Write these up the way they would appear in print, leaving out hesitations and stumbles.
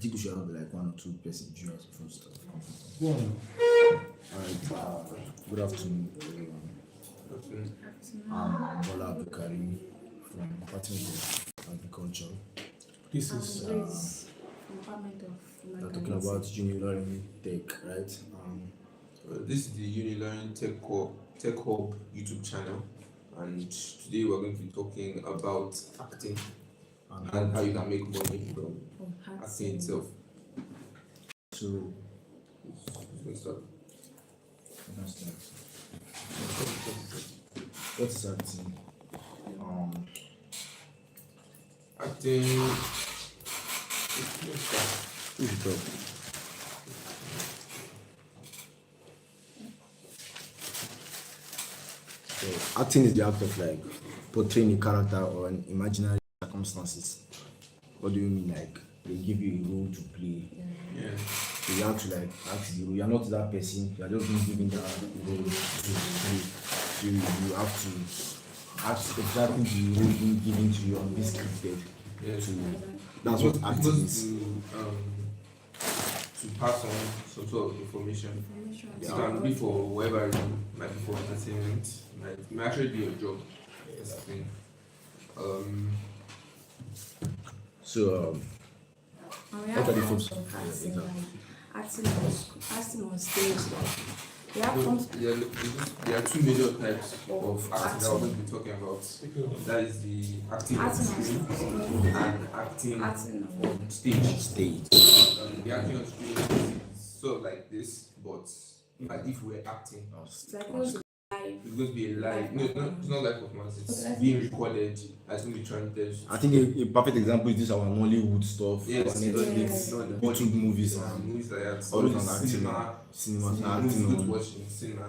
think we should have like one or two person juniors before we start. Go on. Alright, good afternoon, everyone. I'm Bola Abdulkarim from Department of Agriculture. This is We're talking about Unilearning Tech, right? This is the Unilearning Tech Hub YouTube channel, and today we're going to be talking about acting and how you can make money from acting itself. So, Let's start. What's acting? Acting. Who's the top? So, acting is the act of like portraying a character or an imaginary circumstances. What do you mean? Like they give you a role to play. Yeah. So you have to like act the role. You're not that person. You're just being given that role to play. So you have to act exactly the role being given to you on this scripted. Yeah. That's what acting is. To pass on some sort of information. It Yeah. can be for whatever reason, might be for entertainment, it might actually be a job. That's the thing. So what are the forms? Acting on stage, like, There are two major types of acting that we're going to be talking about. That is the acting on screen and acting on stage. The acting on screen is sort of like this, but if we're acting, it's like going to it's going to be a live. No, it's not live performance. It's being recorded. It's going to be transmitted. I think a perfect example is this our Nollywood stuff. Yes, YouTube movies and movies like that. all All those the acting, cinema acting movies on, watching cinema.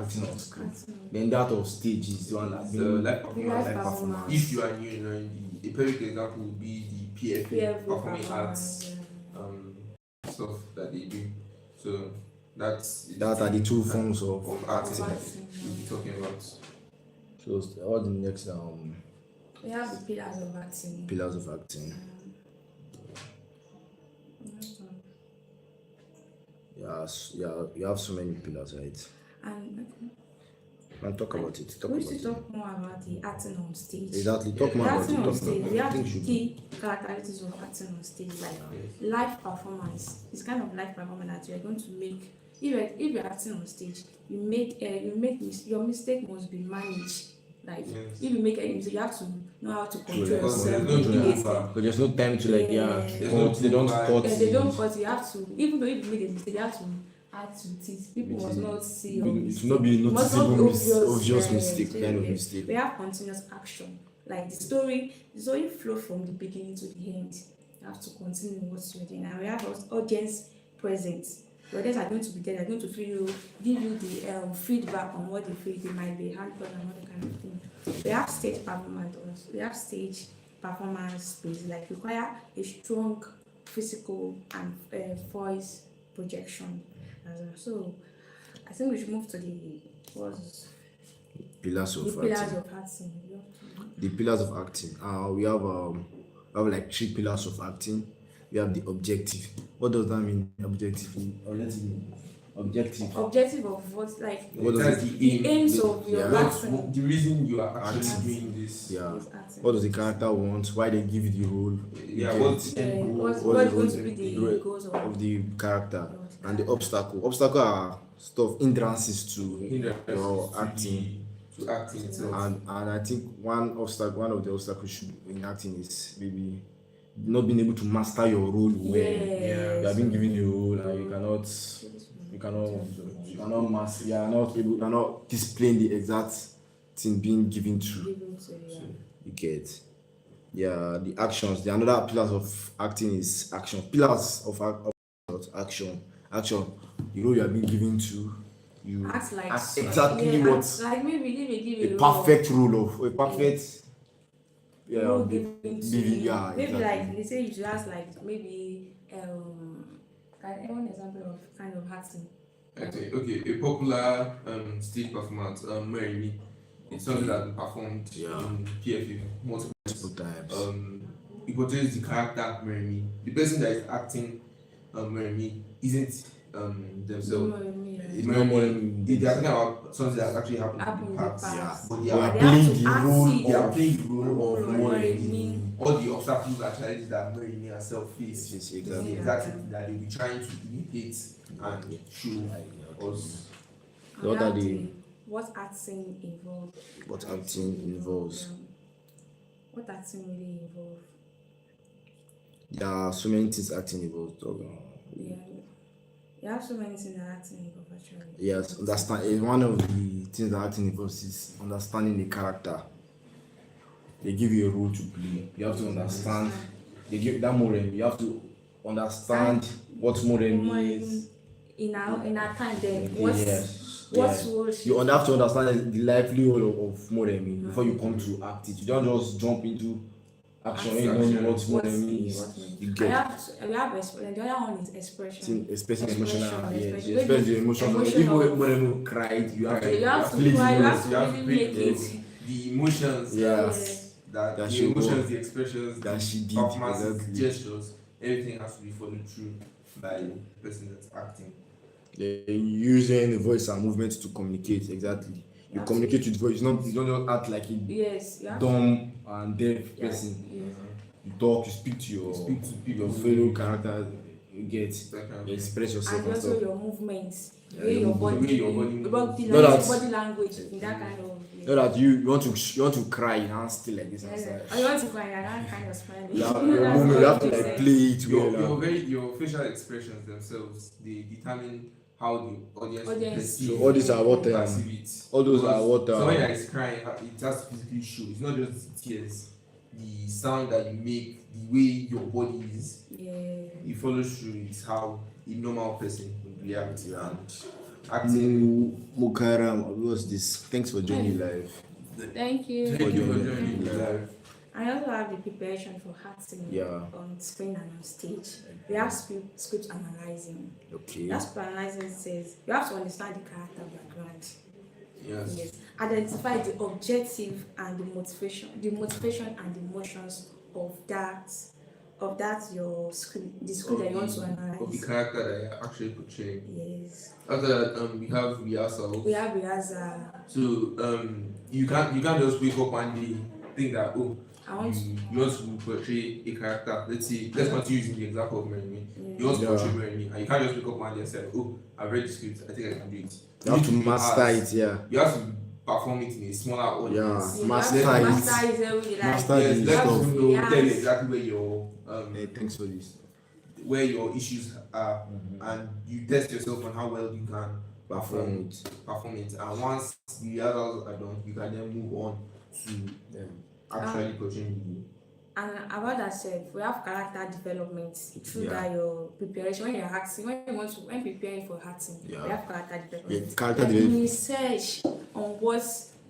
acting on screen. Then that of stage is the one that The live performance. live performance. If you are new in a perfect example would be the PFA, performing arts stuff that they do. So that are the two forms of acting acting. we'll be talking about. So what's the next we have the pillars of acting. pillars of acting? Yes, yeah, you have so many pillars, right? And Talk about it. we should talk more about the acting on stage. Exactly. Talk more The about acting on it. stage, we have Think the should key characteristics of acting on stage, like live performance. It's kind of live performance that you're going to make. If you're acting on stage, your mistake must be managed. Like if you make a mistake, you have to know how to control Because yourself. there's no immediately. Because there's no time to like There's cut, no they don't cut. They don't cut. You have to, even though if you make a mistake, you have to add to it. People must not see your It mistake. should not be It must not be noticeable obvious yes, mistake, kind of yes. mistake. We have continuous action. Like the story flow from the beginning to the end. You have to continue what you're doing. And we have audience present. The audience are going to be there. They're going to give you the feedback on what they feel. They might be handled and all that kind of thing. We have stage performance also. We have stage performance space, like require a strong physical and voice projection as well. So I think we should move to the Pillars of pillars acting. of acting. The pillars of acting. We have like 3 pillars of acting. We have the objective. What does that mean? Objective. Objective. Objective of what, like What That's does the aim. aims of your Yeah. acting. The reason you are actually Acting. doing this. Yeah. is acting. What does the character want? Why they give you the role? Yeah, what's the end goal? What's What going is to be the the goals of the character and the obstacle. Obstacle are stuff hindrances to your acting. To acting itself. And I think one of the obstacles in acting is maybe not being able to master your role well. Yes. You have been given a role and you cannot master. You cannot displaying the exact thing being given to. Given to, yeah. You get. Yeah, the actions. The another pillars of acting is action. Pillars of action. Action. The role you have been given to. You Act like act exactly what act like maybe give a perfect role of a perfect role given to maybe, you. yeah, Maybe exactly. like they say you should ask like maybe one example of kind of acting. Okay, a popular stage performance, Mary Me. It's something that performed Yeah. in PFA multiple multiple times. he portrays the character Meremy. The person that is acting Meremy isn't themselves. It's not more than They are talking about something that actually happened Happened in the past. Yeah. But They they are are playing to the act role it. they are of playing the role of Meremy. all the obstacles and challenges that Meremy herself faced. Yes, It's exactly. the exact thing that they'll be trying to imitate and show us. What are the what acting involves? what acting involves? What acting really involves? There are so many things acting involves. Yeah. You have so many things that acting involves actually. Yes, understand. One of the things that acting involves is understanding the character. They give you a role to play. You have to understand. They give that Morem. You have to understand what Morem is. In our time then, Yes. what Yes. was You have to understand the livelihood of Moremi before you come to act it. You don't just jump into action when you don't know what Moremi is. You I get have expression. The other one is expression. expressing emotional. Expression, Yes, expression. you express the emotions. Emotion Even of- when Moremi cried, you have to You have to play the cry, you role. have to You have to really bring make it. the emotions, Yes. that That the she emotions, wrote, the expressions, that the she did, performances, exactly. gestures, everything has to be followed through by the person that's acting. They're using the voice and movement to communicate. Exactly. You Yes. communicate with voice. You don't just act like a Yes, you have to. dumb and deaf Yeah, person. yes. You talk, you speak to your people, your fellow characters. You get that kind of you thing. express yourself And and also stuff. your movements, Yeah, the way your your movement, body, the way your body moves. body No, language, that's- body language, in that kind of. Yeah. Know that you want to cry, you can't still like this and Yeah. stuff. Or you want to cry, and that kind of smiling. You have, That's you have to what like they play it well. Your facial expressions themselves, they determine how the audience will Audience. perceive So all these are what perceive it. all those Because are what someone that is crying, it has to physically show. It's not just the tears, the sound that you make, the way your body is. Yeah. It follows through. It's how a normal person would react and acting. Mukaram, what's this? Thanks for joining live. Thank you. Thank you for joining joining me live. live. I also have the preparation for acting Yeah. on screen and on stage. We have script analyzing. Okay. That script analyzing says you have to understand the character background. Yes. Yes. Identify the objective and the motivation and the emotions of that your script, the script that you want to Of the analyze. character that you're actually portraying. Yes. After that, we have rehearsals. We have rehearsal. So you can't just wake up one day think that I want to. you want to portray a character. Let's continue using the example of Mary. Yeah. You want to Yeah. portray Mary, and you can't just wake up one day and say, I've read the script, I think I can do it. You have need to be master asked. it, yeah. You have to perform it in a smaller audience. Yeah. You Master have to it. master it every day. Master Yes, the let stuff. people know, Yes. tell you exactly where your Hey, thanks for this. where your issues are, and you test yourself on how well you can Perform it. perform it. And once the rehearsals are done, you can then move on to actually portraying you. And about that said, we have character development through Yeah. that your preparation when you're acting, when preparing for acting, Yeah. we have character development. Yeah, character Like development. research on what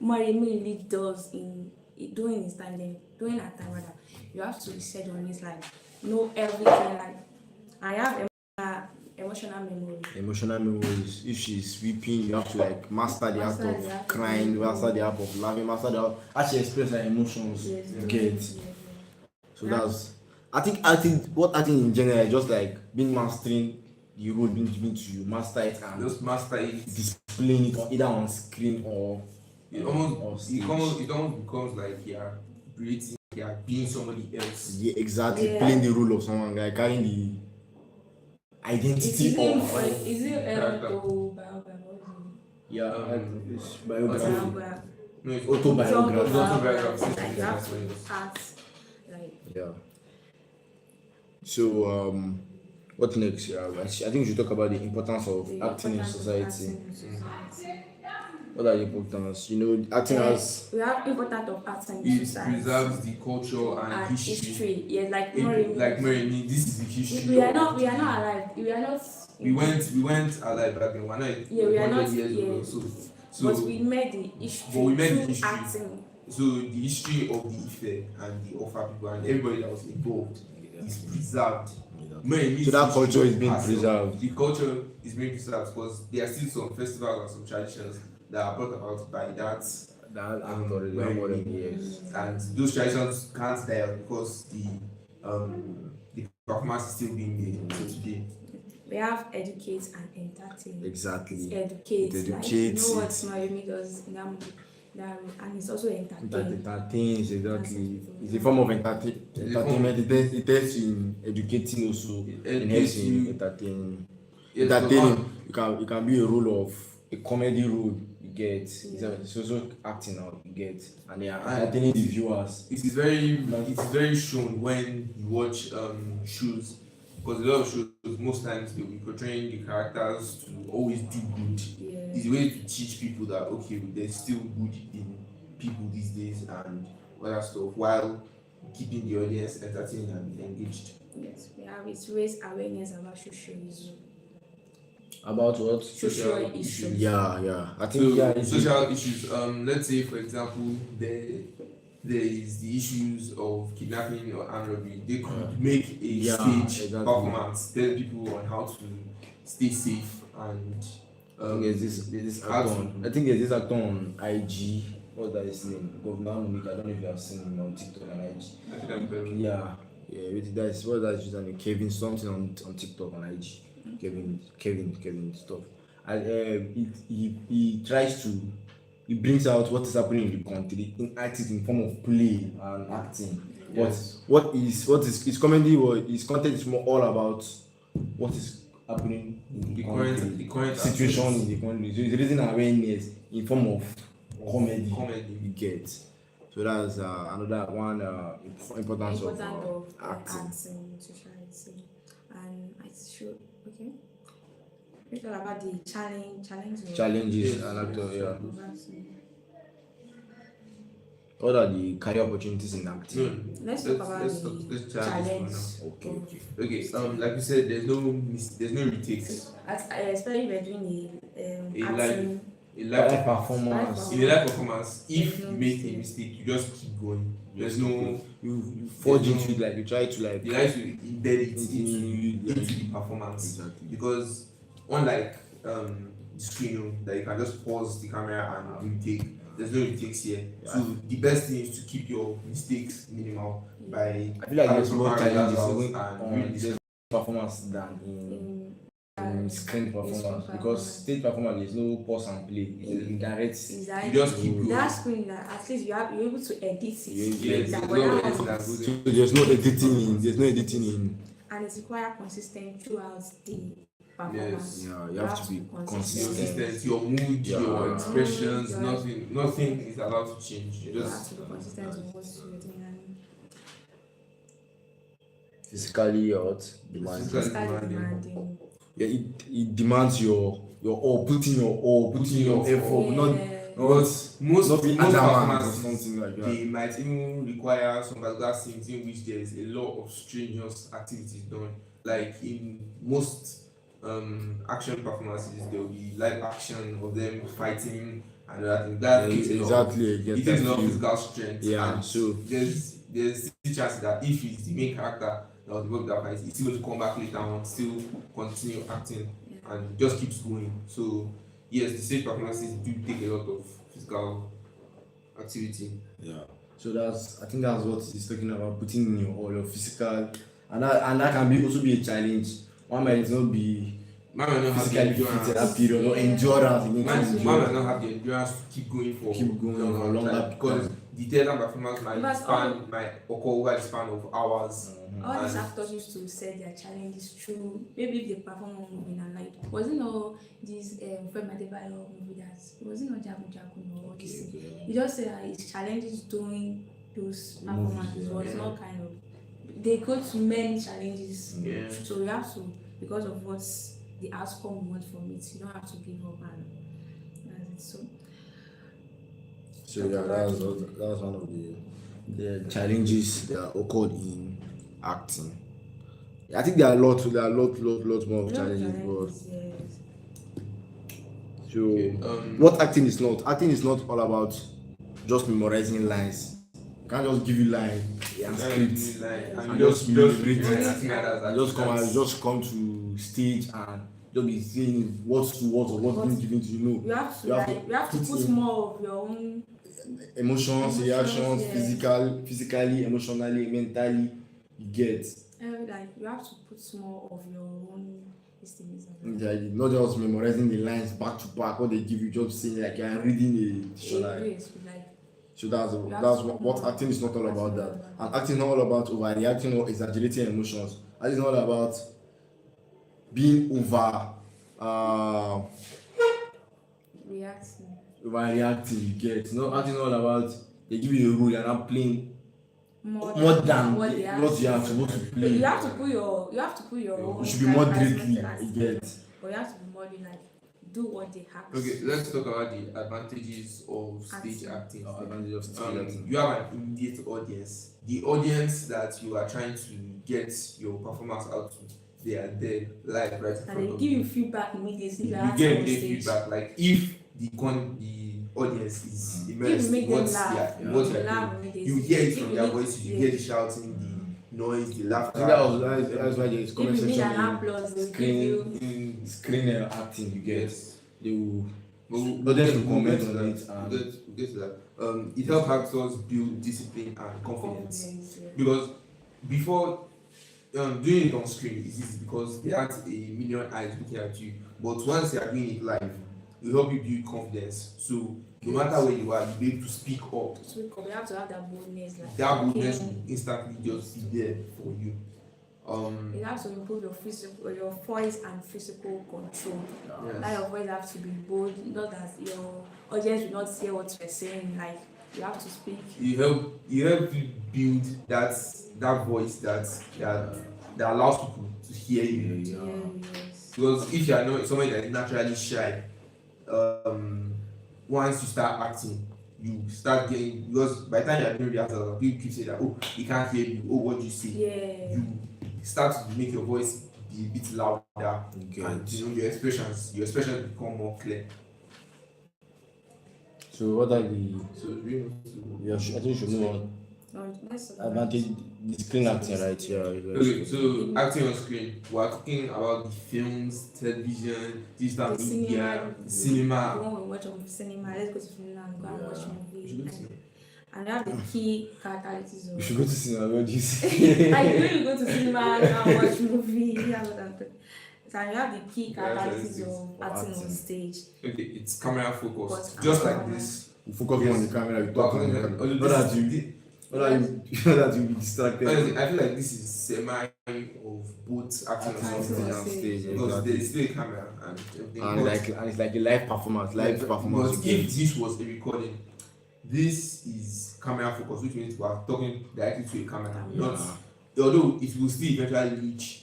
Marimi really does doing his time, doing her time rather. You have to research on it, like know everything. Like I have emotional memory. Emotional memories. If she's weeping, you have to like master the act Master the of act. crying, master the act of laughing, master the act actually express her emotions. Yes, You get. yes. So that's I think what acting in general is just like being mastering the role being given to you, master it and Just master it. displaying it either on screen or It on almost stage. becomes like you're creating, you're being somebody else. Yeah, exactly. Yeah. Playing the role of someone, like carrying the identity Is it character. yeah, It's biography. No, it's Autobiography. It's autobiography. Like you have to act like Yeah. So what next? Yeah, I think we should talk about the importance of the acting in importance of society. acting in society. What are the importance? You know, acting has We have importance of acting in It society. preserves the culture and And history. history. Yes, like Like Mary, this is the history. we are of- not alive. We are not. We went alive back then. We're not. Yeah, we are 100 not- years yeah. ago. So But we made the history But we made the through history. acting. So the history of the Ife and the Ofa people and everybody that was involved is preserved. So that culture is being preserved. The culture is being preserved because there are still some festivals and some traditions that are brought about by that, that already Mary. more than years. and those traditions can't die out because the the performance is still being made till today. We have educate and entertain. Exactly. Educate, It like you educates, know what it- Mayumi does in that movie. And it's also entertain. That entertains, exactly. That's It's a form of entertainment. It helps in educating also. It It helps educates in you. entertaining. Yes, Entertaining. You can be a role of a comedy role. You get. Yeah. It's also acting out. You get. And they are And entertaining the viewers. it is very shown when you watch shows, because a lot of shows most times they'll be portraying the characters to always do good. Yeah. It's a way to teach people that okay, there's still good in people these days and other stuff, while keeping the audience entertained and engaged. Yes, we have it raise awareness about social issues. About what? Social issues. Yeah. I think So yeah. social issues. Let's say for example, there is the issues of kidnapping or armed robbery. They could make a Yeah, stage exactly. performance, tell people on how to stay safe and I think there's this how actor to- on, I think there's this actor on IG. What's that his name? Governor Monique. I don't know if you have seen him on TikTok and IG. Yeah. That's what that's using Kevin something on TikTok on IG. Kevin stuff. And he tries to he brings out what is happening in the country in acting in form of play and acting. Yes. What is his comedy or his content is more all about what is happening in the country, the current situation affairs. in the country. So it's raising awareness in form of comedy. Comedy. You get. So that's another one importance of acting acting. in society. And I should okay. We talk about the challenges. Challenges Yes, and actor, yes. yeah. What are the career opportunities in acting? Let's talk about let's the challenge challenge. this one Okay, okay. Okay, like you said, there's no retakes. Especially if you're doing A acting. A Live live performance. in a live performance, if There's no you make a mistake. mistake, you just keep going. There's no You forge There's into it, like you try to like you like to embed it Into- into the performance. Exactly. Because unlike the screen that you can just pause the camera and retake, there's no retakes here. Yeah. So the best thing is to keep your mistakes minimal by I feel like there's having more proper challenges rehearsals even and on really this performance than in screen performance because stage performance there's no pause and play. It's indirect. Exactly. You just keep going. That screen that at least you're able to edit it. Yes, That there's one no has- editing that goes So in. there's no editing in. There's no editing in. and it's required consistent throughout the performance. Yes. Yeah, you have to be Your consistent. distance, your mood, Yeah. your expressions, Yeah. nothing is allowed to change. You You just have to be consistent in what you're doing and Physically hot, demanding. Physically start demanding. demanding. Yeah, it demands your all, putting your effort, not But most be most adamant or performances, something like that. they might even require some particular scenes in which there is a lot of strenuous activities done. Like in most action performances, there will be live action of them fighting and other things. That takes a lot. Exactly. It takes a lot of physical strength. Yeah, and so- there's still chance that if it's the main character that will develop that fight, it's still going to come back later on, still continue acting and just keeps going. So yes, the stage performances do take a lot of physical activity. Yeah. So I think that's what he's talking about, putting in all your physical, and that can be also be a challenge. One might not be Man might not have the physically fit at that endurance. period or endurance. You need to Man endure. might not have the endurance to keep going for longer time, because the theater performance But might occur over the span of hours. All these And- actors used to set their challenges through maybe if they perform one movie and like was it not this Fred Adebayo movie that was it not Jabu Jabu or this thing? He just said that his challenges doing those performances was yeah. not kind of they go to many challenges. Yeah. So you have to because of what the outcome you want from it, you don't have to give up and that's it. So yeah, that's one of the challenges that occurred in acting. I think there are lots more of challenges, but Yes. so Okay, what acting is not all about just memorizing lines. You can't just give you line and script. and Just you be just great. just Come to stage and just be saying words to words or what's being given to you. No, You have to You have like you have to put put in- more of your own emotions, reactions, yes. physically, emotionally, mentally. You get. Like you have to put more of your own things. Yeah, not just memorizing the lines back to back. What they give you, just saying like you're reading a dictionary. Like So that's what acting is not all about. That and acting is not all about overreacting or exaggerating emotions. Acting is not about being uh reacting. overreacting. You get. No, acting is all about they give you a rule and I'm playing More than what you are supposed to play. You have to put your own. You should be moderately. You get. But you have to be more like do what they have. Okay, let's talk about the advantages of stage acting. Advantage of stage acting. You have an immediate audience. The audience that you are trying to get your performance out to, they are there live right in front And they of give you. you feedback immediately. You get immediate feedback. Like if the audience is immersed in what they are doing, you hear it from their voices, you hear the shouting, the noise, the laughter. That's why there is comment section. If you need an section applause, they'll give you. Screen acting. You get. They will. We'll Others get will comment to on that. it. We'll get to that. It helps actors build discipline and confidence. Yeah. Because before doing it on screen is easy because there aren't a million eyes looking at you. But once you are doing it live, it will help you build confidence. So no matter where you are, you'll be able to speak up. You have to have that boldness. Like, That boldness will instantly just be there for you. It has to improve your voice and physical control. Yes. Like your voice has to be bold, not that your audience will not hear what you're saying. Like you have to speak. You help you build that voice that allows people to hear you. Yes. Because if you are not somebody that is naturally shy, once you start acting, you start getting, because by the time you are doing rehearsals, people keep saying that, oh, he can't hear you, oh, what do you say? Yeah. You start to make your voice be a bit louder, and your expressions become more clear. So what are the? So we Yeah, I think you should move on. Advantage the screen acting, right? Yeah. Okay, so acting on screen, we're talking about the films, television, digital media, cinema. When we watch on cinema, let's go to cinema and go and watch movies. Yeah. And we have the key characteristics of. We should go to cinema. What do you say? Like when you go to cinema and watch movie, yeah, what I'm talking. So you have the key characteristics of acting on stage. Okay, it's camera focus, But just like this. We focus on the camera. We talk on the camera. Although Not that you be distracted. Honestly, I feel like this is semi of both acting On stage, because there is still a camera and everything. and it's like a live performance. But if this was a recording, this is camera focus, which means we are talking directly to a camera. Not, although it will still eventually reach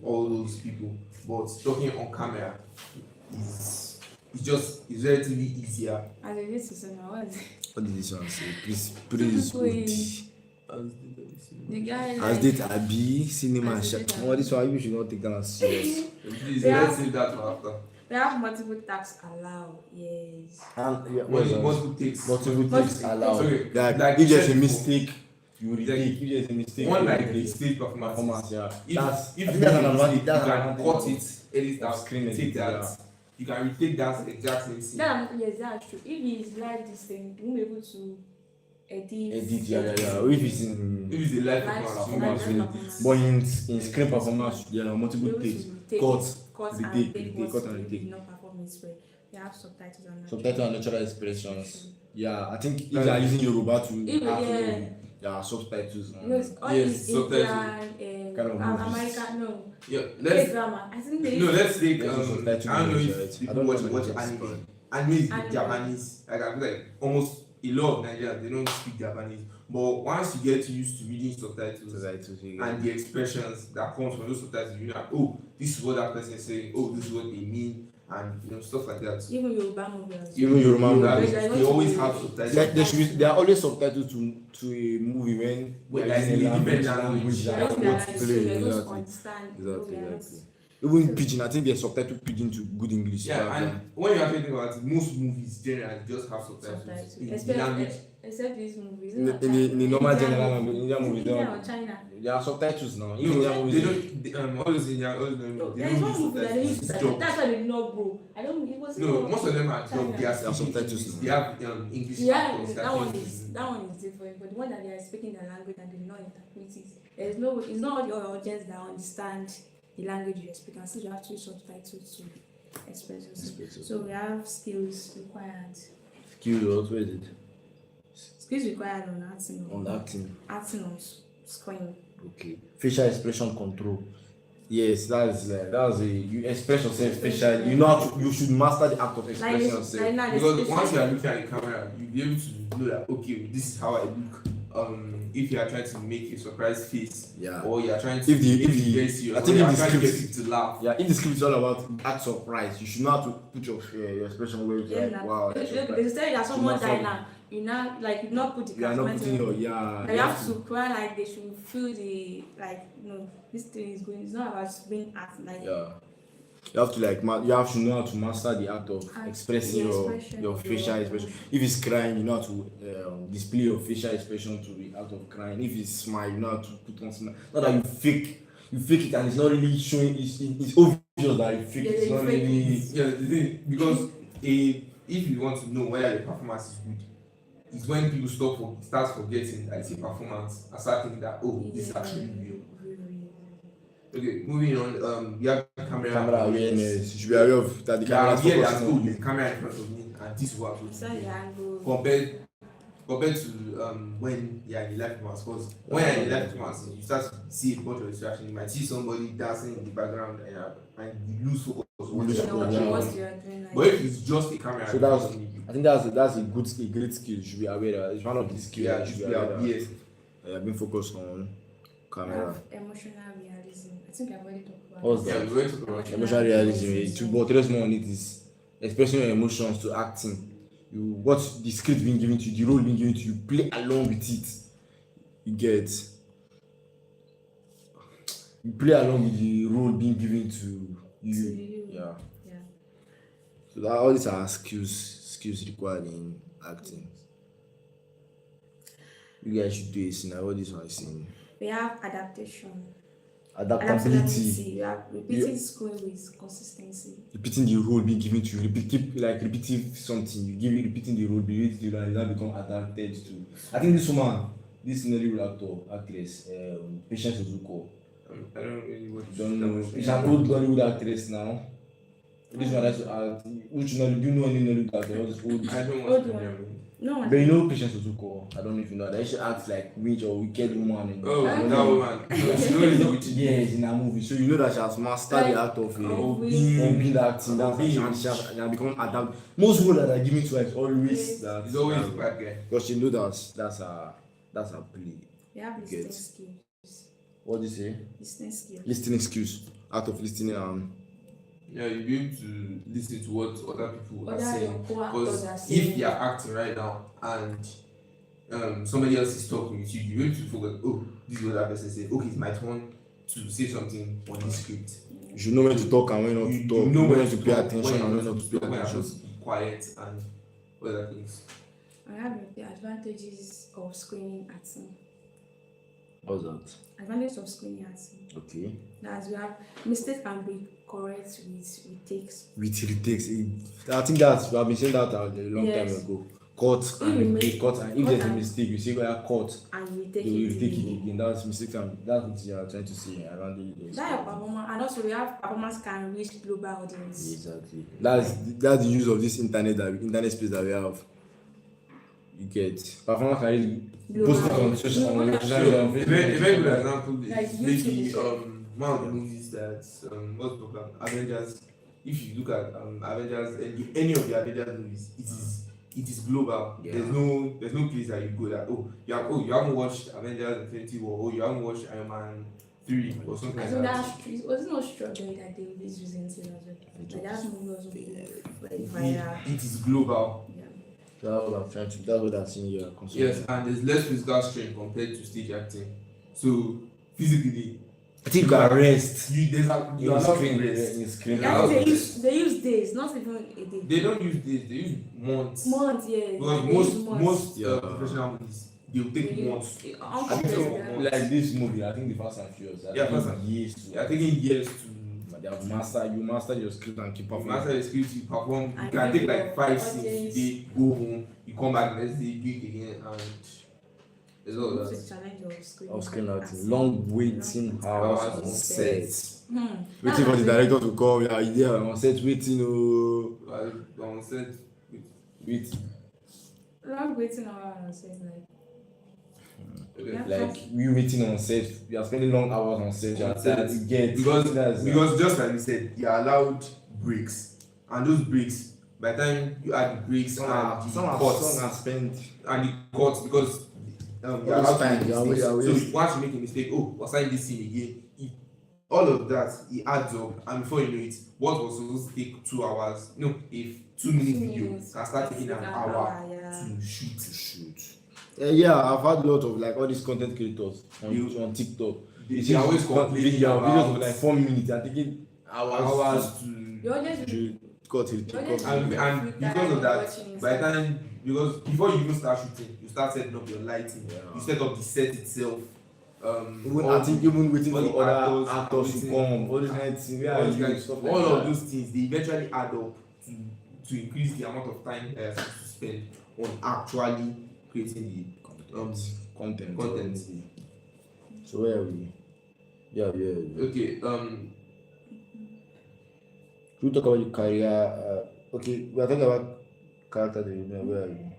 all those people, but talking on camera is relatively easier. As it is to cinema, what is it? What did this one say? Please The guy as date Abi cinema. As date Oh, this one you should not take that as serious. Please, Yeah. let's leave that for after. They have multiple tasks allowed. Yes. And yeah, Multiple takes. multiple takes allowed. Okay, Like if there's a mistake, you retake. If there's a mistake, One you like retake. the stage performance. Yeah. If I you think that's an advantage. you That's an can advantage. cut it, edit that, Screen take edit, that. yeah. You can retake that exact same scene. Yes, that's true. If he is live this thing, you won't be able to edit. Yeah. If it's in If it's a live Live performance, performance. but in screen performance, there are multiple takes. Cut, and retake, take retake, cut and what retake. did not perform this way. We have subtitles on that. Subtitle and natural expressions. Yeah, I think if they are using Yoruba to there are subtitles. No, it's all Yes, is subtitles. Indian, Kind of movies. American, no. yeah, Let's drama. I think they let's take Let's use subtitles I don't know in if English, right? people I don't watch know if it's anime. Anime is Anime. Japanese. Like I feel like almost a lot of Nigerians they don't speak Japanese. But once you get used to reading subtitles and the expressions that comes from those subtitles, you know, oh, this is what that person is saying, oh, this is what they mean, and stuff like that. even Yoruba movies. Even Yoruba movies. They always have subtitles. There are always subtitles to a movie when When there is like a a different language language. that Those are that not are clear. those Exactly. understand. Exactly. Even pidgin, I think there's subtitle pidgin to good English. Yeah, and when you are thinking about it, most movies generally just have subtitles in the language. Except these movies. In the normal general language, Indian movies India don't. or China. There are subtitles now. No, Even Indian they movies. don't. All those Indian, all those No, they there is don't one use movie that they use subtitles. It's subtitles. job. That's why they did not grow. I don't. It wasn't. No, most of them are China. job. They are speaking subtitles English. now. They have English. Yeah, actors that one speak is different. But the one that they are speaking their language and they do not interpret it, It's not all your audience that understand the language you speak, and so you have to use subtitles to express yourself. So we have skills required. Skills, what is it? Skills required on acting. On acting. Acting on screen. Okay. Facial expression control. Yes, that's you express yourself facially. You know how to, you should master the act of expressing yourself. Because once you are looking at the camera, you'll be able to know that okay, this is how I look. If you are trying to make a surprise face, or you are trying to I think if the script to laugh. Yeah, if the script is all about act surprise, you should know how to put your expression where it's like, wow. They say that someone died now. You not like you not put the. You are not putting your you have to cry like they should feel the like this thing is going. It's not about being act like. Yeah. You have to you have to know how to master the act of expressing your facial expression. If it's crying, you know how to display your facial expression to the act of crying. If it's smile, you know how to put on smile. Not that you fake it and it's not really showing. It's obvious that you fake it. It's not really because if you want to know whether the performance is good, it's when people start forgetting that it's a performance and start thinking that this is actually real. Okay, moving on. You have camera awareness. You should be aware of that the camera is focusing on the camera in front of me, and this is what I'm compared to when you're in the live performance. Because when you're in the live performance, you start to see a bunch of distractions. You might see somebody dancing in the background, and you lose focus. But if it's just a camera, so I think that's a great skill. You should be aware of. It's one of the skills. Yeah, you should be aware. Yes. Being focused on camera. Emotional realism. I think I've already talked about. What's that? Yeah, we're going to talk about emotional realism. But there's more on it is expressing your emotions to acting. What the script being given to you, the role being given to you, play along with it. You play along with the role being given to you. Yeah. So all these are skills required in acting. You guys should do a scene. What this one is saying. We have adaptation. Adaptability. We have repeating screen with consistency. Repeating the role being given to you. Keep repeating something. Repeating the role, and now become adapted to. I think this woman, this Nollywood actress, Patience Ozuko. I don't really don't know. She's an old Nollywood actress now. This one has to act. Which Nollywood? Do you know any Nollywood actress? I don't want to. No, but you know Patience Ozuko. I don't know if you know that. She acts like witch or wicked woman. That woman. Yes, in a movie. So you know that she has mastered the act of being acting. And she has become adapted. Most roles that are given to her is always that. It's always bad guy. Because she knows that's her play. We have listening skills. What do you say? Listening skills. Listening skills. Act of listening Yeah, you'll be able to listen to what other people are saying. Because if you're acting right now and somebody else is talking with you, you're able to focus, this is what that person said. Okay, it's my turn to say something on this script. You should know when to talk and when not to talk. You know when to pay attention and when not to pay attention. When I'm supposed to be quiet and other things. I have the advantages of screening acting. What's that? Advantage of screening acting. Okay. That's we have mistakes can be correct with retakes. With retakes. I think we have been saying that a long time ago. Cut and retake, and if there's a mistake, you say cut and you retake it again. That's mistake and that's what you are trying to say around the that your performance, and also we have performance can reach global audience. Exactly. That's the use of this internet space that we have. You get performance can really post it on social media. A very good example is maybe one of the movies that what's popular Avengers. If you look at Avengers, any of the Avengers movies, it is global. Yeah. There's no place that you go that you haven't watched Avengers Infinity War, or you haven't watched Iron Man 3 or something like that. It was not struggling that they released recently as well. Like that movie was very viral. It is global. Yeah. That's what I'm saying here. Yes, and there's less physical strain compared to stage acting. So physically, I think you can rest. You are not in rest. They use days, not even a day. They don't use days, they use months. Yeah. Because most professional movies, they will take months. Like this movie, I think the Fast and Furious. I think in years to. You master your script and keep performing. Master your script, you perform. You can take like 5, 6 days, go home, you come back next day, do it again, and There's all What's that. the challenge of screen? Of screen acting, long waiting hours Hours on on set. That's Waiting for the actually- director to come. Yeah, you there on set waiting. Oh, On set, wait. Long waiting hours on set, like. okay. Yeah. Like you waiting on set, you are spending long hours on set. You are tired. You get Because just like we said, you are allowed breaks, and those breaks, by the time you add the breaks some and the are cuts spent. and the cuts, because you're All allowed this to make time, you are mistakes. always- So if once you make a mistake, oh, we're signing this scene again. All of that, it adds up, and before you know it, what was supposed to take 2 hours, no, if 2 minute video can start taking an hour Yeah. to shoot. Yeah, I've had a lot of like all these content creators on You- on TikTok. They always complaining videos about of like 4 minutes. Are taking hours to. The audience to cut it. The audience- And because of that, Watching by the time, because before you even start shooting, you start setting up your lighting, Yeah. you set up the set itself. Even all I think even waiting all for the other actors actors to waiting, come, all these kind of things, where all are these you? guys, Stuff all like of that. those things, they eventually add up to increase the amount of time that you're supposed to spend on actually creating the content. So where are we? Yeah. Okay, Should we talk about your career? Okay, we are talking about character development. Where are you?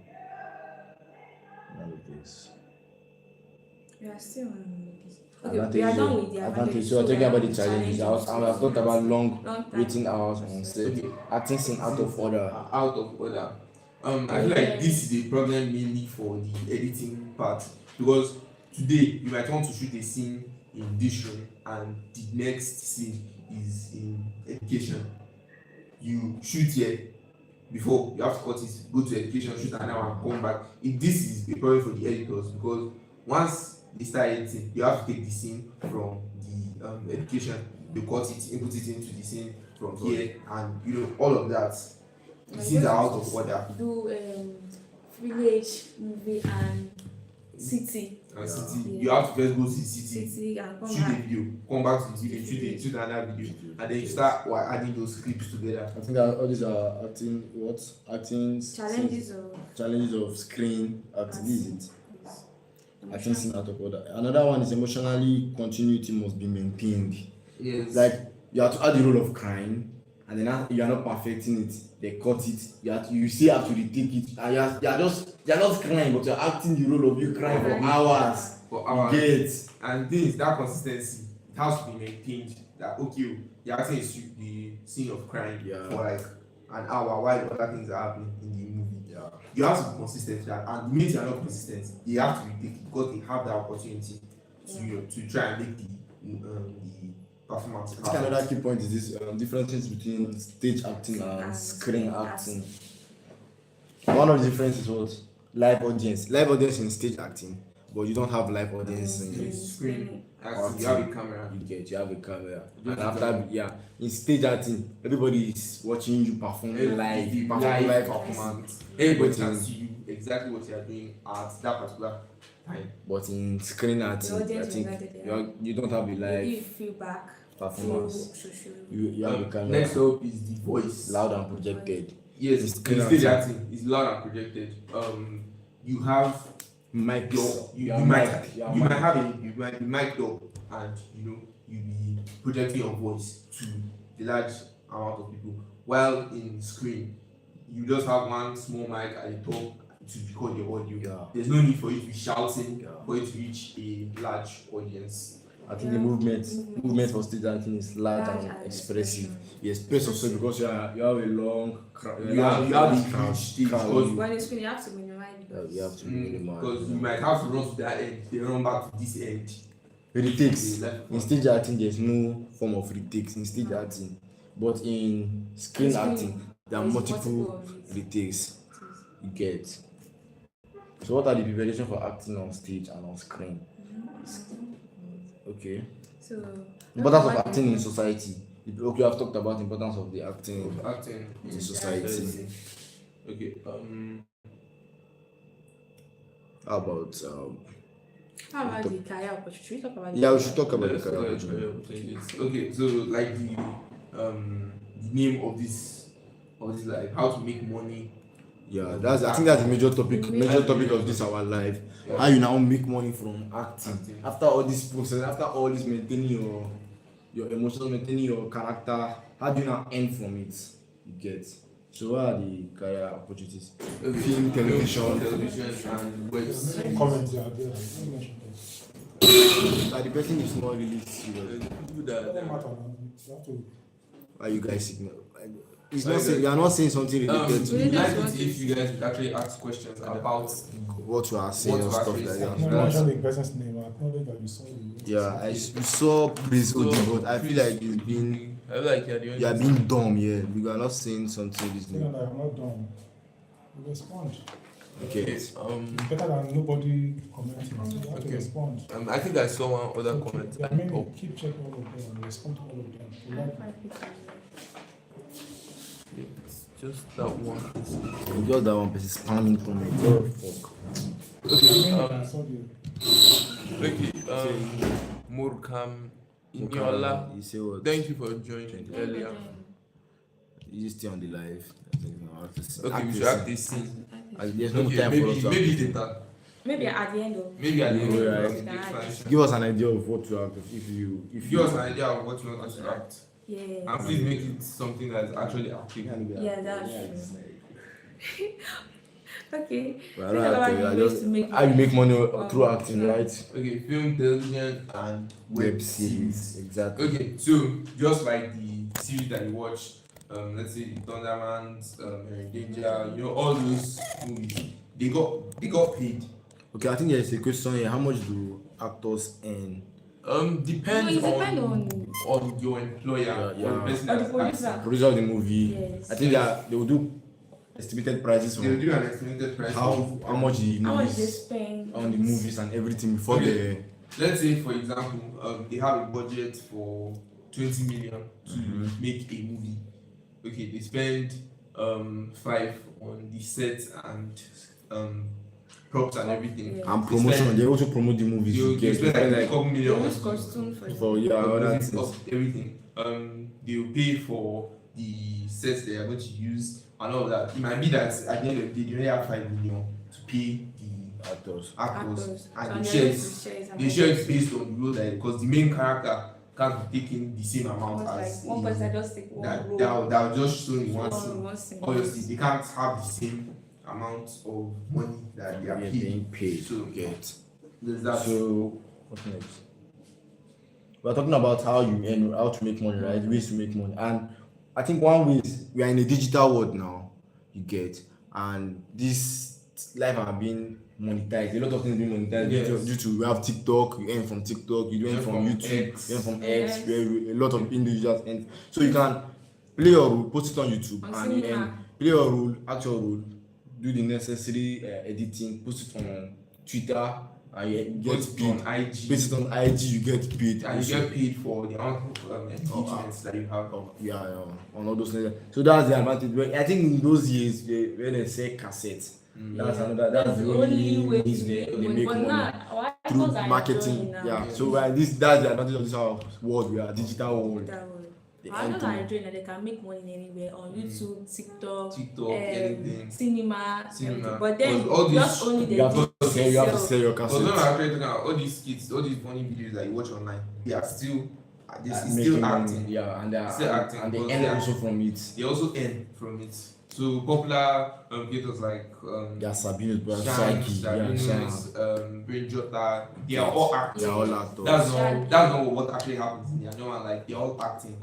Now with this. We are still on this. Okay, we are done with the advantage. So we're talking about the challenges. I was talking about long time. waiting hours on set, Okay. acting scene out of order. out of order. I feel like this is a problem mainly for the editing part, because today you might want to shoot a scene in this room and the next scene is in education. You shoot here before you have to cut it, go to education, shoot an hour and come back. This is a problem for the editors, because once they start editing, you have to take the scene from the education, you cut it, input it into the scene from here, and all of that. The scenes are out of order. Do village movie and city. And Yeah. city, Yeah. you have to first go to the city, City and come shoot a back. video, come back to the village, shoot another video, and then you start adding those clips together. I think that all these are acting Challenges of of screen acting. This is it. Acting scene out of order. Another one is emotionally continuity must be maintained. Yes. Like you have to add the role of crying, and then you are not perfecting it. They cut it. You still have to retake it, and you are not crying, but you are acting the role of you crying for hours. for hours. You get. And this, that consistency, it has to be maintained. That okay, you're acting the scene of crime Yeah. for like an hour while other things are happening in the movie. Yeah. You have to be consistent with that, and the minute you're not consistent, you have to retake it, because they have the opportunity to try and make the performance. I think another key point is this differences between stage acting and screen acting. One of the differences is what? Live audience. Live audience in stage acting, but you don't have live audience in Screen acting, you have a camera. you have a camera. And after in stage acting, everybody is watching you perform live. You perform live performance. Everybody But can in- see you exactly what you are doing at that particular time. But in screen acting, I audience think invited, you don't have a live give feedback performance. social. You have a camera Next up is the voice. loud and projected. Yes, In in screen stage acting. acting is loud and projected. You have Mic. you might have you might be mic'd up, and you'll be projecting your voice to the large amount of people. While in screen, you just have one small mic at the top to record your audio. Yeah. There's no need for you to be shouting Yeah. for it to reach a large audience. I think the movement for stage acting is large and expressive. You express yourself because you have a long crowd. You have a crowd. huge stage, crowd. because When it's screen, you have to minimize You have to be minimal. because you might have to run to that end, they run back to this end. Retakes. In stage acting, there's no form of retakes in stage acting, but in screen acting, there are multiple retakes. You get. So, what are the preparations for acting on stage and on screen? Okay. So Importance of acting in society. Okay, I've talked about the importance of the acting Acting in society. Okay. How about how about the career opportunity? Should we talk about yeah, we should talk about the Let's career go opportunity. ahead. Okay, so like the name of this life, how to make money Yeah, I think that's the major topic of this our life. How you now make money from acting. After all this process, after all this maintaining your emotions, maintaining your character, how do you now earn from it? You get. So what are the career opportunities? Film, television, and webs. Comments are there. Don't mention this. But the person is not really serious. Do It that. doesn't matter, man. You have to. Why you guys signal? It's not saying you are not saying something related to We'd like it if you guys would actually ask questions about what you are saying and stuff like I that. don't mention the person's name. I acknowledge that you saw the. Yeah, I saw Prince Odi, but I feel like it's been I feel like you're the only you are being dumb here. You are not saying something this Say name. that I'm not done. You respond. Okay. It's better than nobody commenting. You have to Okay. respond. I think I saw one other So comment. I mean, keep checking all of them and respond to all of them. You like It's just that one. Just that one person spamming comments. Oh fuck. I saw the. Okay, Murkam Inyola, You say what? thank you for joining earlier. You stay on the live. I think I have to say. Okay, we should act this scene. There's no Okay, time for us to maybe act. later. Maybe at the end of. Maybe at the end Yeah, of right. the explanation. Give us an idea of what to act if you Give us an idea of what you want us to act. Yes. And please make it something that is actually active. Yeah, that's true. Okay. Well, I don't have to, I Ways just, to make how you make money money. through acting, right? Okay, film, television, and Web series, exactly. Okay, so just like the series that you watch, let's say Thundermans, Danger, you know, all those movies, they got paid. Okay, I think there's a question here. How much do actors earn? Depends No, it depends on your employer Yeah, or the yeah. person Or the that's producer. acting. Producer of the movie. Yes. I think they will do estimated prices They will on do an estimated price. how much the How much they movies spend on the movies and everything before Okay. Let's say, for example, they have a budget for 20 million to make a movie. Okay, they spend 5 on the set and props and everything. Yeah. and promotion. They also promote the movies. You You get spend like a like couple they million use costume for for other Everything, things. everything. They will pay for the sets they are going to use and all that. It might be that at the end of the day, they only have 5 million to pay the Actors. actors, and and the they shares. use The shares based on the role that because the main character can't be taking the same amount like as one person just take one that role. that will just show in one One scene. one scene. Obviously, they can't have the same amount of money that they are You're paid. being paid. So Get. there's that. So what's next? We're talking about how you earn, how to make money, right? Ways to make money, and I think one way is we are in a digital world now. You get, and this life are being monetized. A lot of things being monetized Yes. due to we have TikTok. You earn from TikTok. You earn from YouTube. X. You earn from Yes. X. Where a lot of individuals earn. So you can play your role, post it on YouTube, On and you cinema. earn. Play your role, act your role, do the necessary editing, post it on Twitter, and you get Post paid. on IG. Based on IG, you get paid. And you also. get paid for the amount of engagements that you have. Yeah, on all those things. So that's the advantage. But I think in those years, when they say cassette, that's another. That's the only way means to they make make money. money But now, our through actors are marketing. enjoying now. Yeah. So that's the advantage of this our world. We are digital world. That way. They Our earn actors are through- enjoying that they can make money anywhere on YouTube, TikTok, anything. cinema, Cinema. everything. But then Because all just these- only the You have to things sell. You have to itself. sell your Because when I'm cassette. actually talking about all these skits, all these funny videos that you watch online, they are still Making still money. acting. Yeah, and they Still acting, and they because earn they are- also from it. They also earn from it. So popular creators like Yeah, Sabine, Shine, Shaggy, yeah, Shine. Brain Jota, they are all acting. They are all actors. That's not what actually happens in their normal life. They're all acting,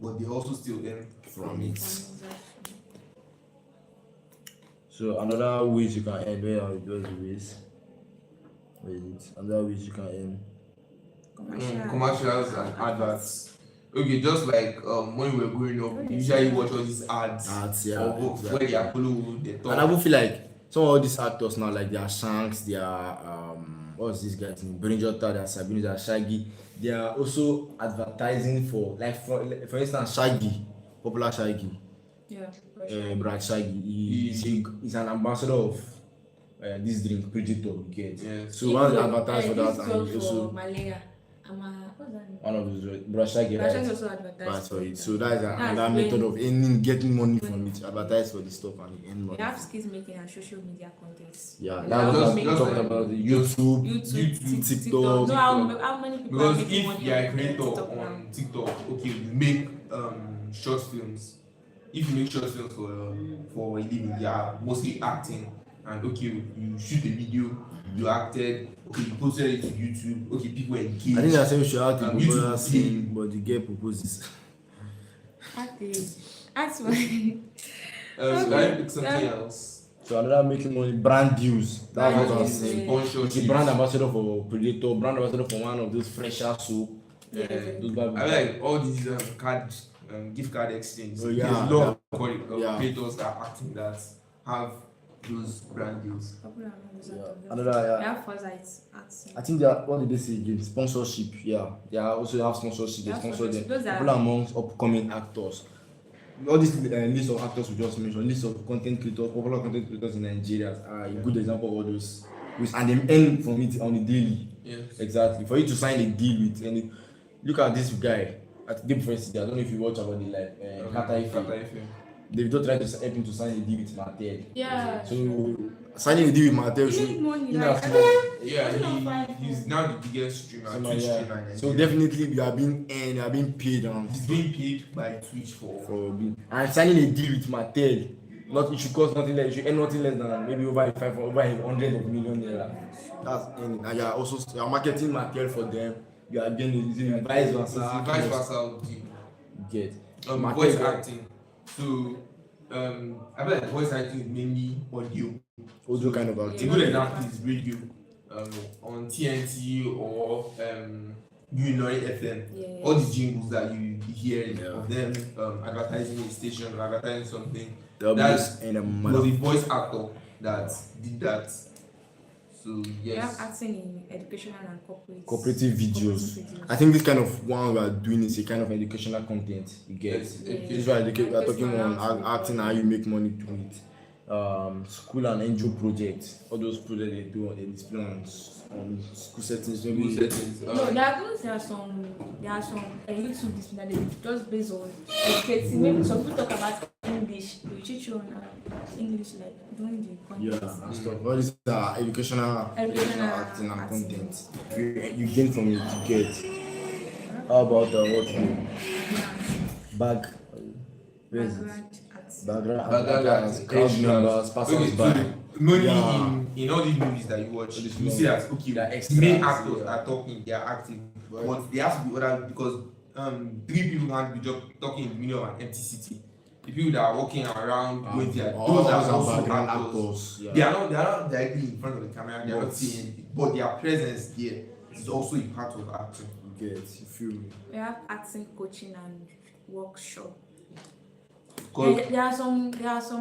but they also still earn from it. So another ways you can earn, where are those ways? Where is it? Another ways you can earn. Commercials and adverts. Okay, just like when we were growing up, we usually watch all these ads Ads, yeah. or books where they are follow the And I top. would feel like some of these actors now, like they are Shanks, they are what's this guy's name? Brain Jota, they are Sabine, they are Shaggy. They are also advertising for for instance Shaggy, popular Shaggy, Yeah. Brad Shaggy. He's an ambassador of this drink, Predator. You get. Yes. So one advertise for that, and he also malaria. One of those Brashagi, Brashagi right? also advertised For it. So them. that's another when method of earning, getting money from it. Advertise for the stuff and earn money. we have skills making and social media contents. Yeah, We that's have what I'm making talking about. The YouTube, YouTube, TikTok. No, how many people are Because making if money you are a on creator TikTok now? on TikTok, okay, you make short films. If you make short films for a living, you are mostly acting, and okay, you shoot a video, you acted, okay, you posted it to YouTube, okay, people engage. I think that's how we should have to YouTube propose will sing, but the girl proposes. That's why. Can I pick something else? So another making money, brand deals. That's what I'm saying. Sponsorship. Okay, brand ambassador for Predator, brand ambassador for one of those fresher soap. Yeah. Those Bible. I like all these gift card exchange. Oh, yeah, There's a lot of yeah. creators that are acting that have those brand deals. Another, We have foresight acting. I think they are, what did they say again? Sponsorship. Yeah, they are also have sponsorship. They Yeah, sponsor them. sponsorship. Those are- People amongst upcoming actors. All these list of actors we just mentioned, list of content creators, popular content creators in Nigeria are a good example of all those. And they earn from it on a daily. Yes. Exactly. For you to sign a deal with any, look at this guy at the first day. I don't know if you watch about the like Kata Ife. They've just tried to help him to sign a deal with Mattel. Yeah. So signing a deal with Mattel You should make money, in like, a Yeah, he's now the biggest streamer, Twitch streamer in So Nigeria. definitely you are being earned, you are being paid He's being paid by Twitch for being and signing a deal with Mattel. Not it should cost nothing less. You should earn nothing less than maybe over over 100 of million naira. That's earning. And you are also you are marketing Mattel for them. You are getting vice versa. vice versa deal. Get Voice acting. So I feel like voice acting is mainly audio. audio kind of A acting. good example is radio on TNT or Unity FM. Yeah. All the jingles that you hear Yeah. of them advertising a station or advertising something. That That's and a was a voice actor that did that. So We have yes. acting in educational and cooperative videos. Cooperative I think this kind of one we are doing is a kind of educational content. You get. Yes, Yeah. This is why we are talking on acting and how you make money through it. School and angel projects, all those projects they do on they display on school settings. Maybe No, there are some YouTube display that they just based on educating. Maybe some people talk about English, they teach you on English like doing the content. yeah, and stuff. All these are educational acting and acting. content. You gain from it. You get. How about what you bag? Where is it? Background actors, crowd members, passers by. Money Yeah. in all these movies that you watch, All these you see that okay, They're the extras, main actors yeah. are talking, they are acting, Right. but they have to be other because three people can't be just talking in the middle of an empty city. The people that are walking around going there, those are also background actors. actors. They are not directly in front of the camera, they are not But- saying anything, but their presence there is also a part of acting. You get. You feel me? We have acting coaching and workshop. Because There are some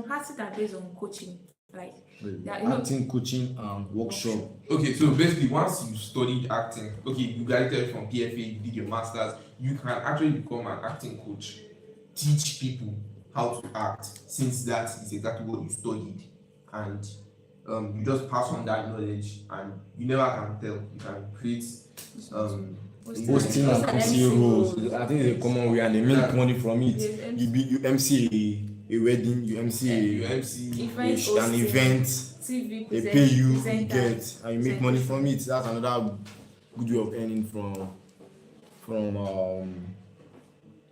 artists that are based on coaching, like Yeah, you know- Acting, coaching, and workshop. okay, so basically, once you studied acting, okay, you graduated from PFA, you did your masters, you can actually become an acting coach, teach people how to act, since that is exactly what you studied, and you just pass on that knowledge, and you never can tell. You can create Hosting and MC roles. I think it's a common way, and they make Yeah. money from it. Yes, You MC a wedding, you MC you a, MC. Event an hosting, event. TV They pay you, you presenter. get, and you make money from it. That's another good way of earning from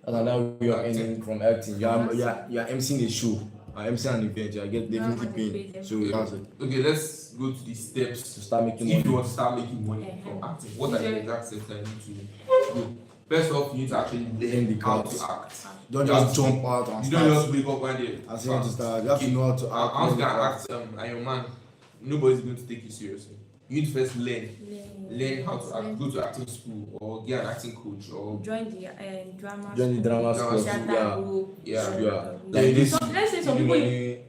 that's another way of earning from acting. You are emceeing a show, emceeing an event. You are definitely paid. So that's it. Okay, let's go to the steps To start making if you money. want to start making money from acting. What are the exact steps that you need to do? First off, you need to actually Learn the learn how craft. to act. Don't just jump out and You don't start. just wake up one day. As you want to start, you have to know how to act. I was learn the gonna craft. act and your man, nobody's going to take you seriously. You need to first learn how to act, go to acting school or get an acting coach or Join the drama. Join the drama school, Theater yeah. group. Yeah. Yeah. Like this. So let's say some people,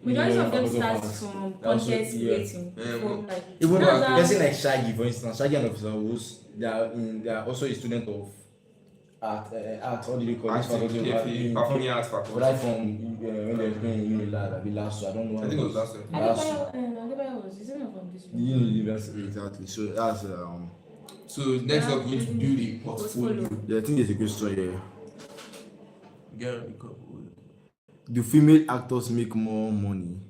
majority of them start from That's content what- yeah. creating. From like Even that's a how- person like Shaggy, for instance, Shaggy and Officer Who's they are also a student of art, what do they call this? acting, Faculty of art. performing arts faculty. Right from when they were playing Unilad, I be last year, I don't know. I think it was last year. Adebayo was, isn't it from this one? University, exactly. So that's So next up, you need to build a portfolio. Yeah, I think there's a question here. Get a couple. Do female actors make more money?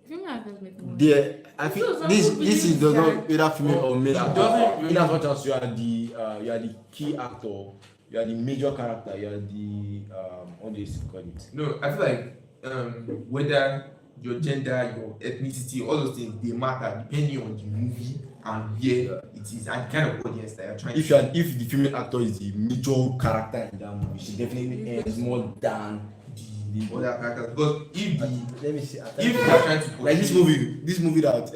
Female actors make more. There, I think So some this people this is believe does not that- either female or male It actor. doesn't really- In as much as you are the key actor, you are the major character, you are the what do you call it? No, I feel like whether your gender, your ethnicity, all those things, they matter depending on the movie and where it is and the kind of audience that you're trying to. If the female actor is the major character in that movie, she definitely earns more than the Other characters, because if the let me see. if you are trying to Like this movie that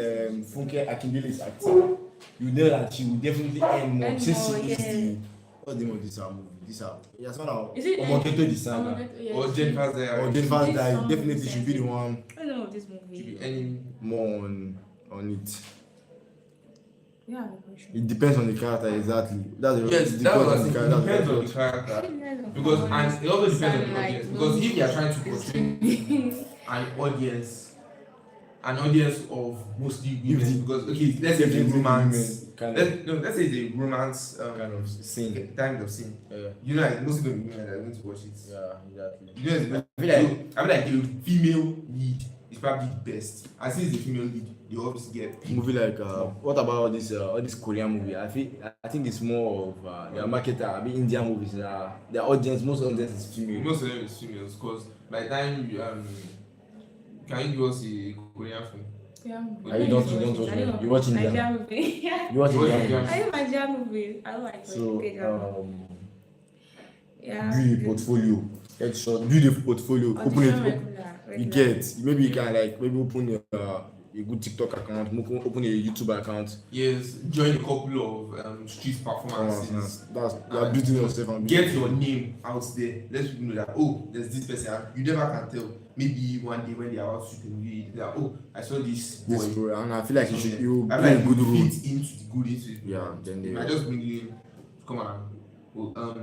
Funke Akindele is acting, you know that she will definitely earn more Earn since more, she is yeah. the what's the name of this movie? This yes, one now. Is it Omogeto the Saga. or Jennifer's there, Or Jennifer This Dive song definitely is should be the one I don't know this should be movie. any more on it. Yeah, the question. It depends on the character exactly. That's the yes, it that depends was on the it character. depends on the character. Because and it also depends on the audience. Because if you are trying to portray an audience of mostly women, because okay, let's say it's a romance. Let's say it's a romance kind of scene. kind of scene. Yeah, You know, like mostly going to be women that are going to watch it. exactly. You know, I feel like I feel like the female lead is probably the best. And since the female lead, they obviously get paid. movie like what about all this Korean movie? I think it's more of their marketer. I mean Indian movies. Their audience, most audience is female. Most of them is females, because by the time you can you give us a Korean film? Yeah. Are you don't watch it? You watch Indian? Nigerian movie. You watch You watch Indian? Indian? I like Nigerian movie. I like So yeah. build a portfolio. Get short. Build a portfolio. Open it. You get maybe you can like maybe open a good TikTok account, open a YouTube account. Yes, join a couple of street performances. That's you are building yourself and Get your name out there. Let people know that there's this person. You never can tell. Maybe one day when they are out shooting, you that I saw this boy. story, and I feel like you I play like a good role. fit into the good into it. Yeah, then they I just bring you in. Come on.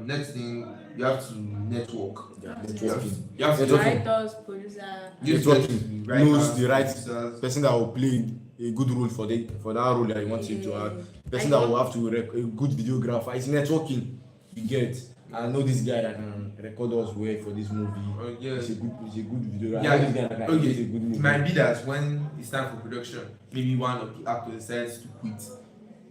Next thing, you have to network. yeah, You have networking. you have to Networking. Writers, producer. Networking. writers, Knows the right producers. person that will play a good role for that role that you want him to have. Person that will have to a good videographer. It's networking. You get. I know this guy that can record us well for this movie. Yes. It's a good video. Yeah, I know this guy that can edit a good movie. It might be that when it's time for production, maybe one of the actors decides to quit.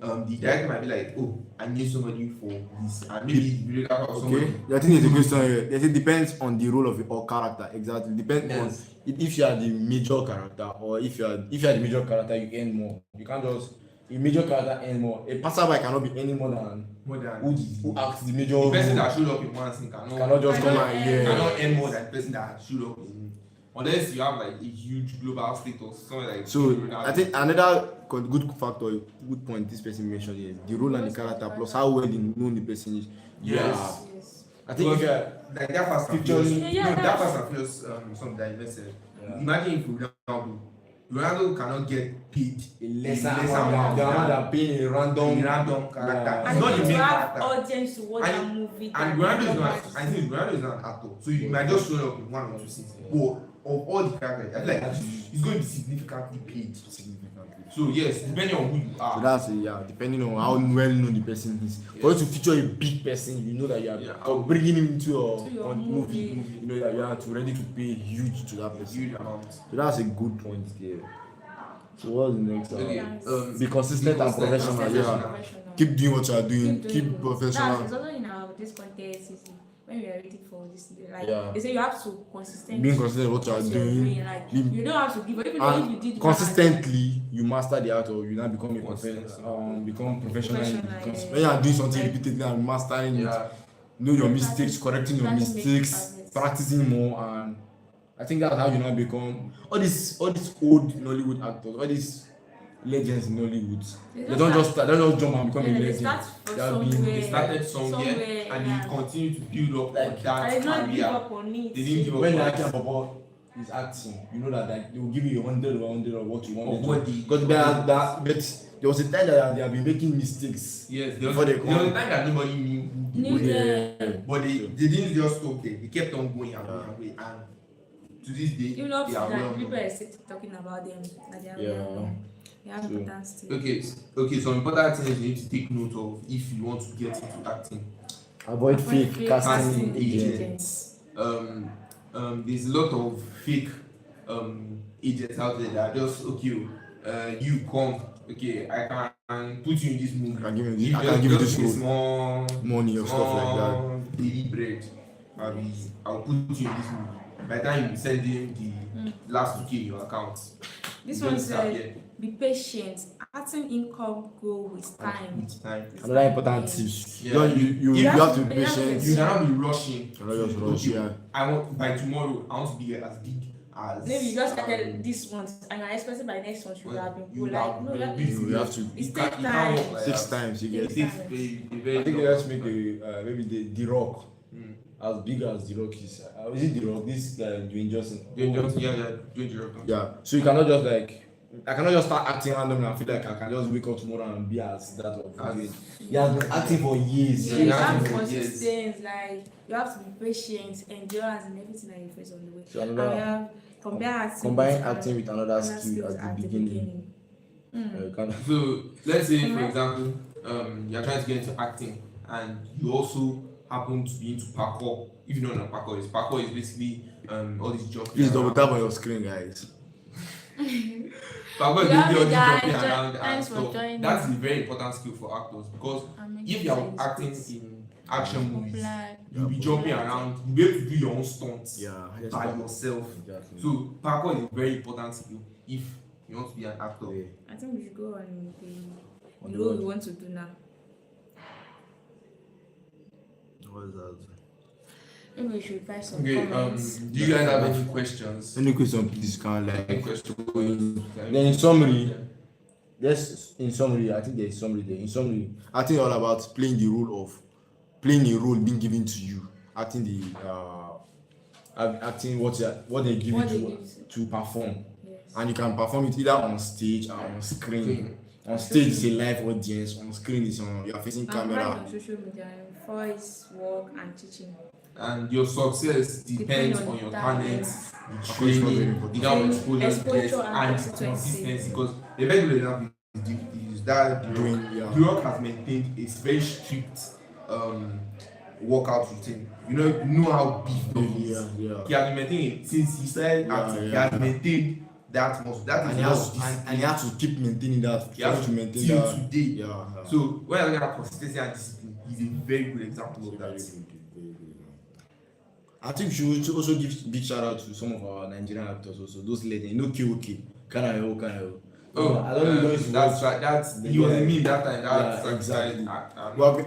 The director might be like, I need somebody for this, and maybe the videographer or somebody. Okay. I think it's a question here. It depends on the role of your character. Exactly. Depends on if you are the major character or if you are the major character, you earn more. You can't just a major character earn more. A passerby cannot be any more than who acts the major. The person that showed up in one scene cannot just come and cannot earn more than the person that showed up in. Unless you have like a huge global status, something like. So I think another good factor, good point this person mentioned is the role and the character plus how well known the person is. Yes. I think if you are like that Fast and Picture- Furious, Yeah, that Fast and Furious something that you mentioned. Imagine if Ronaldo cannot get paid lesser lesser amount than paying a a random random character. Yeah. And He's not the to main have character. audience to watch that movie. And Ronaldo is not. I think Ronaldo is not an actor, so you might just show up in one or two scenes. But of all the characters, I feel like he's going to be significantly paid. So yes, depending on who you So are. that's depending on how well known the person is. For you to feature a big person, you know that you are bringing him into your movie. You know that you are ready to pay huge to that person. Huge amount. So that's a good point there. So what's the next? Okay. Be consistent and professional. Yeah. Keep doing what you are doing. Keep professional. That's also in our this contest when we are waiting for this. Like Yeah. they say you have to consistently Being consistent with what you are doing. Like Be- you don't have to give up, even though if you did And consistently, you master the art, or you now become a become professional. Professional, yeah. When you are doing something repeatedly and mastering it, know your mistakes, correcting your mistakes, practicing more, and I think that's how you now become all these old Nollywood actors, all these legends in Nollywood. They don't just jump and become a They legend. start They have been- They started somewhere and yeah. they continue to build up Like, on that I did not give career. up on it. They didn't give up When on the it. acting Papa is acting, you know that like, they will give you 100 of what you want. Of what they- Because there was a time that they have been making mistakes. Yes, there was Before they a time come. that nobody knew who Knew they were. them. But they didn't just stop there. They kept on going and going and going. And to this day, Even though they are well that people known. are still talking about them. That they are Yeah. well known. You have So, important stage. Okay. Some important things you need to take note of if you want to get into acting. Avoid fake fake casting casting agents. agents. There's a lot of fake agents out there that are just okay. You come, okay. I can put you in this movie. I can give you this role, small money or stuff like that. daily bread. I'll put you in this movie. By the time you send him the last 2K in your account. This you one just start said, here. be patient. Acting income grow with time. With time. Another important tips. Yeah. You have to be patient. You cannot be rushing. You cannot just rush, yeah. I want by tomorrow. I want to be as big as. Maybe you just started this month and you're expecting by next month you will have been You good. Like, no, have that been is- busy. You have to. It's You take can't work time. like Six that. times you It get. takes very I think long. let's make maybe the Rock Mm. as big as the Rock is. Is it the Rock? This guy Dwayne Johnson. Doing your Yeah. So you cannot just like. I cannot just start acting randomly and feel like I can just wake up tomorrow and be as that of Dwayne. He has been acting for years. Yeah, Yeah, you yeah. have Yes. consistent, like you have to be patient, endurance, and everything that you face on the way. So And we another have combine acting with another skill skills at the beginning. You can't. So let's say, for example, you're trying to get into acting, and you also happen to be into parkour. If you don't know what parkour is basically all these jumping. Please double around. tap on your screen, guys. Parkour is Yeah, basically all these guys, jumping around and thanks for stuff. joining. That's a very important skill for actors because if you are acting in action movies, you'll be jumping around, you'll be able to do your own stunts Yeah. by yourself. Exactly. So parkour is a very important skill if you want to be an actor. Yeah. I think we should go on On the the role what? we want to do now. What is that? Maybe we should find some Okay, comments. do you guys have any questions? Any question, please, can Any like. questions? Then in summary, yes, in summary, I think there is summary there. In summary, I think all about playing the role being given to you, acting acting what they give What you they give to perform, Yes. and you can perform it either on stage or on screen. On stage is a live audience. On screen is you are facing And right camera. on social media, voice, work, and teaching. And your success depends on your talent, the training, the kind of exposure you get, Exposure and and consistency. consistency. Because the very good example is that The Rock has maintained a very strict workout routine. You know how big he is. Yeah. He has been maintaining it since he started acting. He has maintained that muscle. That is And he has to keep maintaining that. He has to maintain till that. today. Yeah. So when I look at consistency and discipline, he's a very good example of Very that. good. I think we should also give big shout out to some of our Nigerian actors also. Those legends, KOK, Kanayo. I don't know if That's right. He was a meme that time. That's Yeah, exactly. I Well,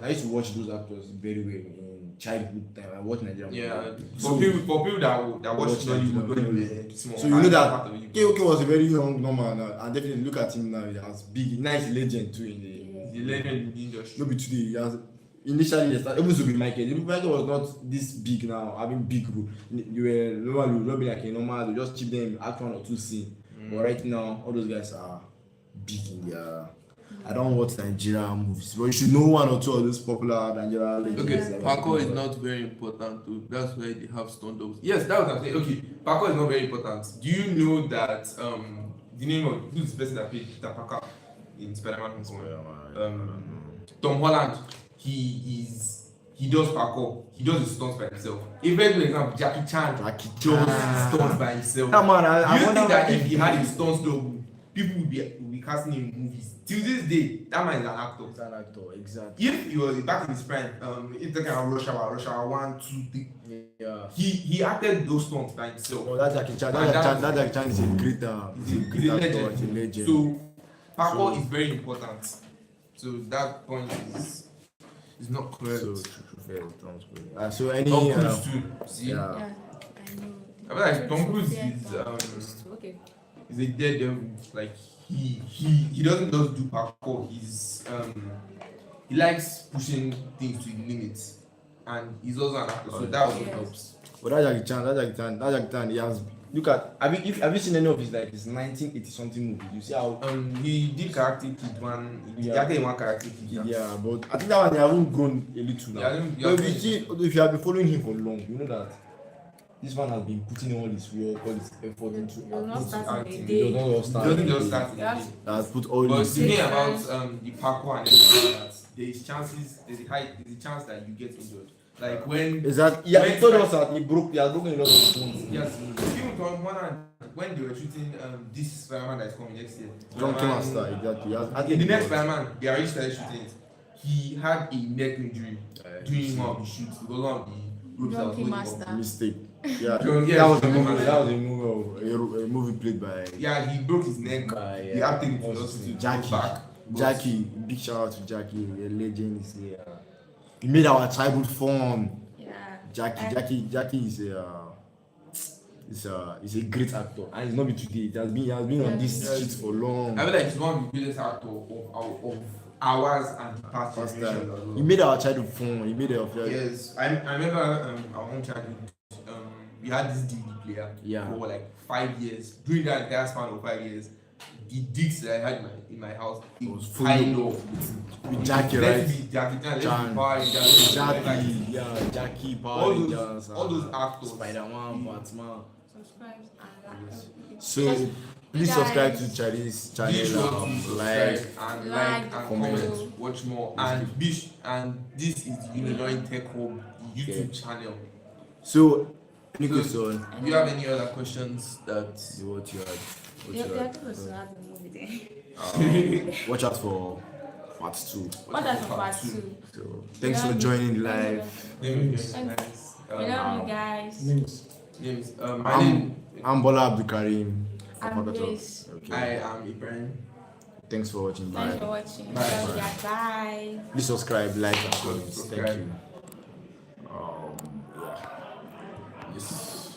I used to watch those actors very well in childhood time. I watched Nigerian. yeah. movies. For people that watch Watch Nollywood when Nollywood. they were small. So you know that part of it. KOK was a very young normal now, and definitely look at him now. He has big, nice legend too in the. He's a legend in the industry. No be today. He has initially they started even to be Michael. Michael was not this big now, having big role. You were normally would not be like a normal. They just keep them act one or two scene. But right now, all those guys are big in their. I don't watch Nigerian movies, but you should know one or two of those popular Nigerian legends. Okay, parkour is not very important too. That's why they have stone dogs. Yes, that was what I'm saying. Okay, parkour is not very important. Do you know that the name of who's the person that played Peter Parker in Spider-Man Homecoming? Tom Holland. He does parkour. He does his stunts by himself. A very good example, Jackie Chan does stunts by himself. Come on, I You wonder think that why- if he had his stunts double, people would be casting him in movies? Till this day, that man is an actor. He's an actor, exactly. If he was back in his prime, if talking about Rush Hour 1, 2, 3, Yeah. he acted those stunts by himself. Oh, that Jackie Chan. And That Jackie Chan is a great, He's a great actor. legend. He's a legend. So parkour So- is very important. So that point is not correct. So fair, sounds good. So any Tom Cruise too. See, yeah. Yeah, I know. I feel like Tom Cruise Yeah, is Tom Cruise. Okay. is a dead devil. Like he doesn't just do parkour. He likes pushing things to the limits, and he's also an actor. So that also Yes. helps. But that Jackie Chan, he has look at have you seen any of his like his 1980 something movies? You see how He did Karate Kid one. He Yeah. acted in one Karate Kid. yeah, but I think that one they haven't grown a little now. Yeah, I don't- But if you have been following him for long, you know that this man has been putting all his work, all his effort into You'll not acting. start in a acting. day. He does not It start doesn't in just the- start in Yeah. a day. has put all But his the thing Patience. about the parkour and everything that there's a chance that you get injured. Like when is that he told us that he has broken a lot of bones. yes, even from one hand when they were shooting this Spider-Man that is coming next year. Drunken Spider-Man- master, exactly. I In think the he next was- Spider-Man, they already started shooting it. He had a neck injury during one of the shoots because one of the ropes that was Drunken holding him up. master. mistake. Yeah, Drunk- yes, that was a Drunken movie. Master. That was a movie played by Yeah, he broke his neck. They had to take him to the hospital to Jackie. go back. But- Jackie, big shout out to Jackie, a legend. Is here. He made our childhood fun. Yeah. Jackie is a great actor, and it's not been today. He has been on this Yes. shit for long. I feel like he's one of the greatest actors of ours and past First generations time. as well. He made our childhood fun. He made it. Yes, I remember our own childhood. We had this DVD player Yeah. for like 5 years. During that entire span of 5 years, the discs that I had in my house, it was full piled of- up. With Jackie, Let's right? be Jackie Chan, let's Chan. be Power Rangers, Jackie, Power all those, Rangers, all those actors. Spider-Man, Batman. Subscribe and like. So please Guys. subscribe to Charlie's Be sure channel. to Like, subscribe and like, and comment. comment, watch more, and and this is the Illinois Tech Hub YouTube channel. so any So- question? Do you have any other questions that What you had? Yeah, I think we should add the movie there. Watch out for part 2. What does part 2? So thanks for joining live. Names. We love you guys. Names. Names. My name. I'm Bola Abdulkarim. I'm Grace. I Okay. am Ibrahim. Thanks for watching. Thanks Bye. for watching. Bye. Love you guys. Bye. Please subscribe, like, and comment. Thank Subscribe. you.